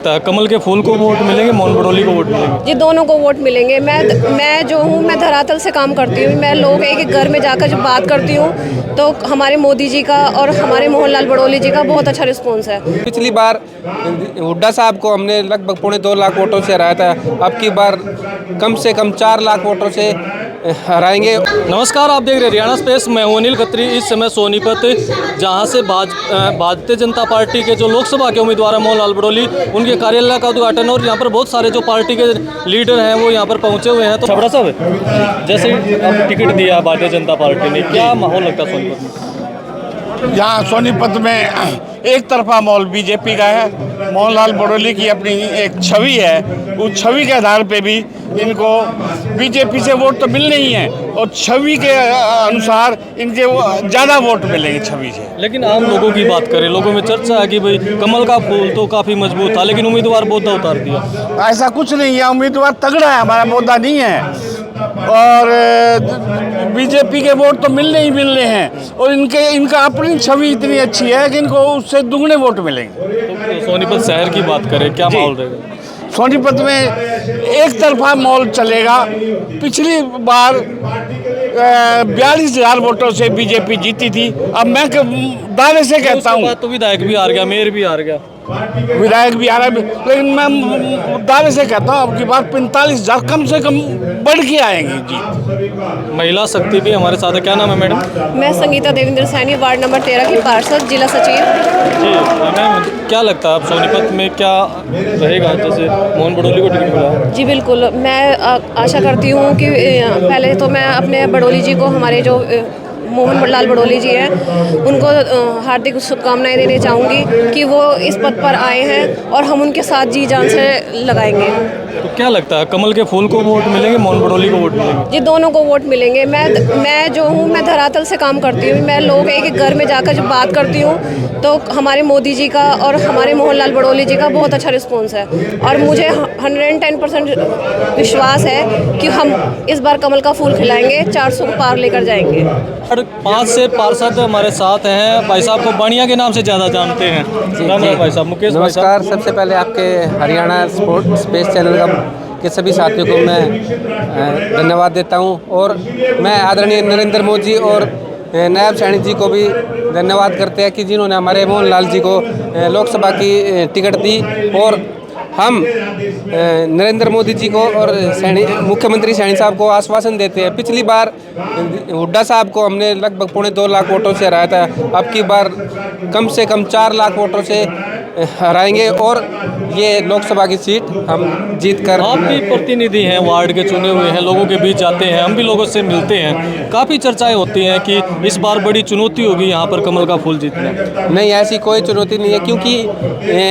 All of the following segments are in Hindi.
कमल के फूल को वोट मिलेंगे, मोहन बड़ौली को वोट मिलेंगे? जी, दोनों को वोट मिलेंगे। मैं जो हूँ, मैं धरातल से काम करती हूँ। मैं लोग एक घर में जाकर जब बात करती हूँ तो हमारे मोदी जी का और हमारे मोहनलाल बड़ौली जी का बहुत अच्छा रिस्पॉन्स है। पिछली बार हुड्डा साहब को हमने लगभग 2.25 लाख वोटों से हराया था। अब की बार कम से कम 4 लाख वोटों से हराएंगे। नमस्कार, आप देख रहे हैं हरियाणा स्पेस। मैं हूं अनिल खत्री। इस समय सोनीपत, जहां से भारतीय जनता पार्टी के जो लोकसभा के उम्मीदवार हैं मोहनलाल बड़ौली, उनके कार्यालय का उद्घाटन, और यहां पर बहुत सारे जो पार्टी के लीडर हैं वो यहां पर पहुंचे हुए हैं। तो छबड़ा साहब, जैसे अब टिकट दिया भारतीय जनता पार्टी ने, क्या माहौल लगता है सोनीपत में? यहाँ सोनीपत में एक तरफा माहौल बीजेपी का है। मोहनलाल बड़ौली की अपनी एक छवि है, उस छवि के आधार पे भी इनको बीजेपी से वोट तो मिलने ही है, और छवि के अनुसार इनके ज़्यादा वोट मिलेंगे छवि से। लेकिन आम लोगों की बात करें, लोगों में चर्चा है कि भाई कमल का फूल तो काफ़ी मजबूत था, लेकिन उम्मीदवार मुद्दा उतार दिया। ऐसा कुछ नहीं है, उम्मीदवार तगड़ा है, हमारा मुद्दा नहीं है। और बीजेपी के वोट तो मिलने ही मिलने हैं, और इनका अपनी छवि इतनी अच्छी है कि इनको उससे दुगने वोट मिलेंगे। तो सोनीपत शहर की बात करें, क्या माहौल रहेगा? सोनीपत में एक तरफा माहौल चलेगा। पिछली बार 42,000 वोटों से बीजेपी जीती थी। अब मैं दावे से कहता हूँ, तो विधायक भी हार गया, मेयर भी हार गया, विधायक भी आ रहा है, लेकिन मैं दावे से कहता हूँ अब की बार 45,000 कम से कम बढ़ के आएंगे जी। महिला शक्ति भी हमारे साथ है। क्या नाम है मैडम? मैं संगीता देवेंद्र सैनी, वार्ड नंबर 13 की पार्षद, जिला सचिव। जी मैम, क्या लगता है आप सोनीपत में क्या रहेगा, जैसे मोहन बड़ौली को टिकट मिला? जी बिल्कुल, मैं आशा करती हूँ कि पहले तो मैं अपने बड़ौली जी को, हमारे जो मोहनलाल बड़ौली जी हैं, उनको हार्दिक शुभकामनाएं देने चाहूँगी कि वो इस पद पर आए हैं और हम उनके साथ जी जान से लगाएंगे। तो क्या लगता है, कमल के फूल को वोट मिलेंगे, मोहन बड़ौली को वोट मिलेंगे? जी, दोनों को वोट मिलेंगे। मैं जो हूँ, मैं धरातल से काम करती हूँ। मैं लोग एक घर में जाकर जब बात करती हूँ तो हमारे मोदी जी का और हमारे मोहनलाल बड़ौली जी का बहुत अच्छा रिस्पॉन्स है, और मुझे 110% विश्वास है कि हम इस बार कमल का फूल खिलाएंगे, 400 को पार लेकर जाएंगे। 5 से पार्षद हमारे साथ हैं। भाई साहब को बाणिया के नाम से ज़्यादा जानते हैं। राम राम भाई साहब। मुकेश भाई साहब, नमस्कार। सबसे पहले आपके हरियाणा स्पेस चैनल के सभी साथियों को मैं धन्यवाद देता हूं, और मैं आदरणीय नरेंद्र मोदी जी और नायब सैनी जी को भी धन्यवाद करते हैं कि जिन्होंने हमारे मोहनलाल जी को लोकसभा की टिकट दी। और हम नरेंद्र मोदी जी को और मुख्यमंत्री सैनी साहब को आश्वासन देते हैं। पिछली बार हुड्डा साहब को हमने लगभग 2.25 लाख वोटों से हराया था। अब की बार कम से कम 4 लाख वोटों से हराएंगे, और ये लोकसभा की सीट हम जीत कर। आप भी प्रतिनिधि हैं, वार्ड के चुने हुए हैं, लोगों के बीच जाते हैं, हम भी लोगों से मिलते हैं। काफ़ी चर्चाएं होती हैं कि इस बार बड़ी चुनौती होगी यहाँ पर कमल का फूल जीतना। नहीं, ऐसी कोई चुनौती नहीं है, क्योंकि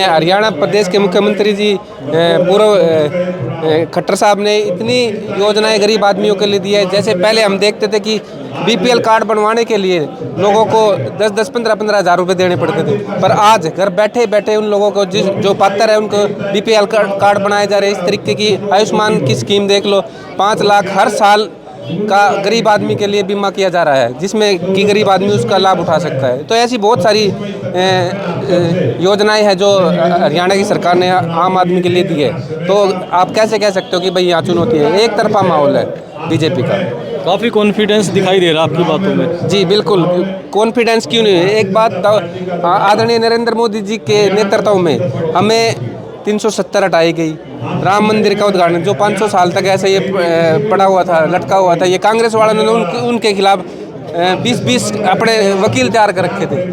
हरियाणा प्रदेश के मुख्यमंत्री जी पूर्व खट्टर साहब ने इतनी योजनाएं गरीब आदमियों के लिए दी है। जैसे पहले हम देखते थे कि बीपीएल कार्ड बनवाने के लिए लोगों को 10-10, 15-15 हज़ार रुपये देने पड़ते थे, पर आज घर बैठे बैठे उन लोगों को जो पात्र है उनको बीपीएल कार्ड बनाए जा रहे हैं। इस तरीके की आयुष्मान की स्कीम देख लो, 5 लाख हर साल का गरीब आदमी के लिए बीमा किया जा रहा है, जिसमें कि गरीब आदमी उसका लाभ उठा सकता है। तो ऐसी बहुत सारी योजनाएं हैं जो हरियाणा की सरकार ने आम आदमी के लिए दी है। तो आप कैसे कह सकते हो कि भाई यहाँ चुनौती है? एक तरफा माहौल है बीजेपी का। काफ़ी कॉन्फिडेंस दिखाई दे रहा है आपकी बातों में। जी बिल्कुल, कॉन्फिडेंस क्यों नहीं है। एक बात, आदरणीय नरेंद्र मोदी जी के नेतृत्व में हमें 370 हटाई गई। राम मंदिर का उद्घाटन जो 500 साल तक ऐसे ये पड़ा हुआ था, लटका हुआ था, ये कांग्रेस वालों ने उनके खिलाफ 20-20 अपने वकील तैयार कर रखे थे।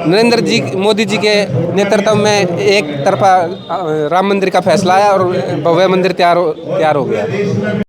नरेंद्र जी मोदी जी के नेतृत्व में एक तरफा राम मंदिर का फैसला आया और भव्य मंदिर तैयार हो गया।